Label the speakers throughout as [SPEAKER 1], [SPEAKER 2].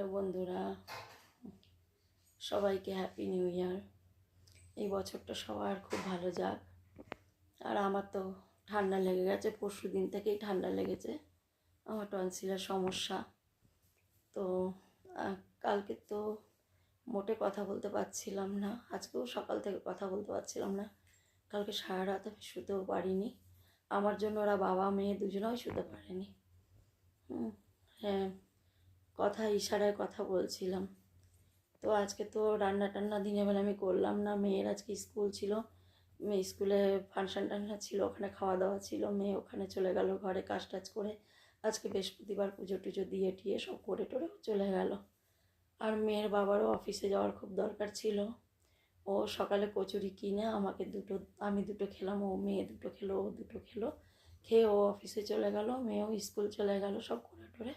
[SPEAKER 1] Hello বন্ধুরা, সবাইকে happy new year. এই বছরটা সবার খুব ভালো যাক। আর আমার তো ঠান্ডা লেগে গেছে, পরশু দিন থেকেই ঠান্ডা লেগেছে। আমার টনসিলের সমস্যা। তো কালকে তো মোটে কথা বলতে পারছিলাম না, আজকেও সকাল থেকে কথা বলতে পারছিলাম না। কালকে সারা রাত আমি শুতেও পারিনি। আমার জন্য ওরা বাবা মেয়ে দুজনেই শুতে পারেনি। হ্যাঁ, কথা ইশারায় কথা বলছিলাম। তো আজকে তো রান্না টান্না দিনের বেলা আমি করলাম না। মেয়ের আজকে স্কুল ছিল, মেয়ে স্কুলে ফাংশন টাংশন ছিল, ওখানে খাওয়া দাওয়া ছিল। মেয়ে ওখানে চলে গেল ঘরে কাজ টাজ করে। আজকে বৃহস্পতিবার পুজো টুজো দিয়ে টিয়ে সব করে টোরে চলে গেল। আর মেয়ের বাবারও অফিসে যাওয়ার খুব দরকার ছিল। ও সকালে কচুরি কিনে আমাকে দুটো, আমি দুটো খেলাম, ও মেয়ে দুটো খেলো, ও দুটো খেলো। খেয়ে ও অফিসে চলে গেল, মেয়েও স্কুল চলে গেল সব করে টোরে।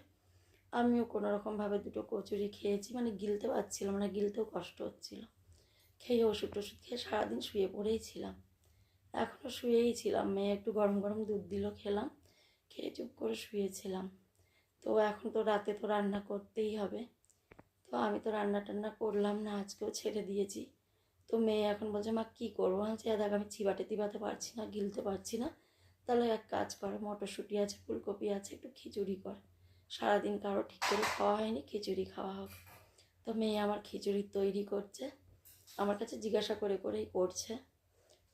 [SPEAKER 1] আমিও কোনো রকমভাবে দুটো কচুরি খেয়েছি, মানে গিলতে পারছিলাম না, গিলতেও কষ্ট হচ্ছিল। খেয়ে ওষুধ টষুধ খেয়ে সারাদিন শুয়ে পড়েই ছিলাম। এখনও শুয়েই ছিলাম। মেয়ে একটু গরম গরম দুধ দিল, খেলাম, খেয়ে চুপ করে শুয়েছিলাম। তো এখন তো রাতে তো রান্না করতেই হবে। তো আমি তো রান্না টান্না করলাম না, আজকেও ছেড়ে দিয়েছি। তো মেয়ে এখন বলছে, মা কী করবো? আমি দেখ, আমি চিবাতে টিবাতে পারছি না, গিলতে পারছি না। তাহলে এক কাজ কর, মটরশুঁটি আছে, ফুলকপি আছে, একটু খিচুড়ি কর। সারাদিন কারো ঠিক করে খাওয়া হয়নি, খিচুড়ি খাওয়া হোক। তো মেয়ে আমার খিচুড়ি তৈরি করছে, আমার কাছে জিজ্ঞাসা করে করেই করছে।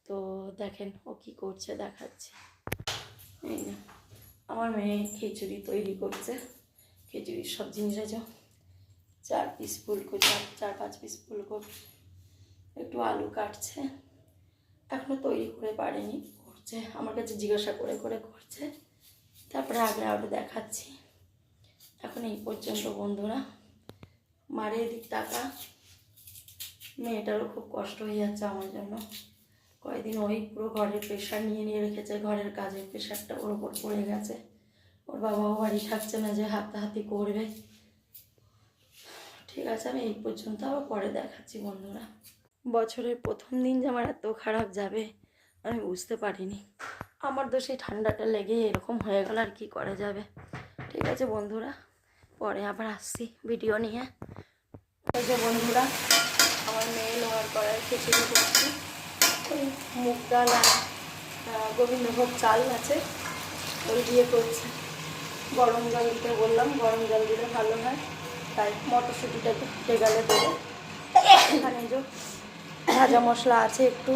[SPEAKER 1] তো দেখেন ও কী করছে, দেখাচ্ছে। এই না, আমার মেয়ে খিচুড়ি তৈরি করছে। খিচুড়ির সব জিনিস আছে, 4 পিস ফুলকপি, 4-5 পিস ফুলকপি, একটু আলু কাটছে। এখনও তৈরি করে পারেনি, করছে, আমার কাছে জিজ্ঞাসা করে করে করছে। তারপরে আগে আরও দেখাচ্ছি। এখন এই পর্যন্ত বন্ধুরা। মারে এদিক টাকা, মেয়েটারও খুব কষ্ট হয়ে যাচ্ছে আমার জন্য। কয়েকদিন ওই পুরো ঘরের প্রেশার নিয়ে নিয়ে রেখেছে, ঘরের কাজের প্রেশারটা ওর ওপর পড়ে গেছে। ওর বাবাও বাড়ি থাকছে না যে হাতাহাতি করবে। ঠিক আছে, আমি এই পর্যন্ত, আবার পরে দেখাচ্ছি বন্ধুরা। বছরের প্রথম দিন যে আমার এত খারাপ যাবে আমি বুঝতে পারিনি। আমার তো সেই ঠান্ডাটা লেগে এরকম হয়ে গেল, আর কি করা যাবে। ঠিক আছে বন্ধুরা, পরে আবার আসছি ভিডিও নিয়ে। এই যে বন্ধুরা, আমার মেয়ে লোহার কড়াই খিচুড়ি করছি। ওই মুগ ডাল আর গোবিন্দভোগ চাল আছে, ওই দিয়ে করছে। গরম জল দিতে বললাম, গরম জল দিলে ভালো হয়, তাই মটরশুঁটিটা একটু ফুটে গেলে দেবো। এখানে যে ভাজা মশলা আছে, একটু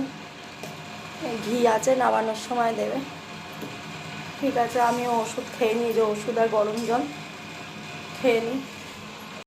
[SPEAKER 1] ঘি আছে, নামানোর সময় দেবে। ঠিক আছে, আমিও ওষুধ খেয়ে নিই, যে ওষুধ আর গরম জল খেয়ে নিই।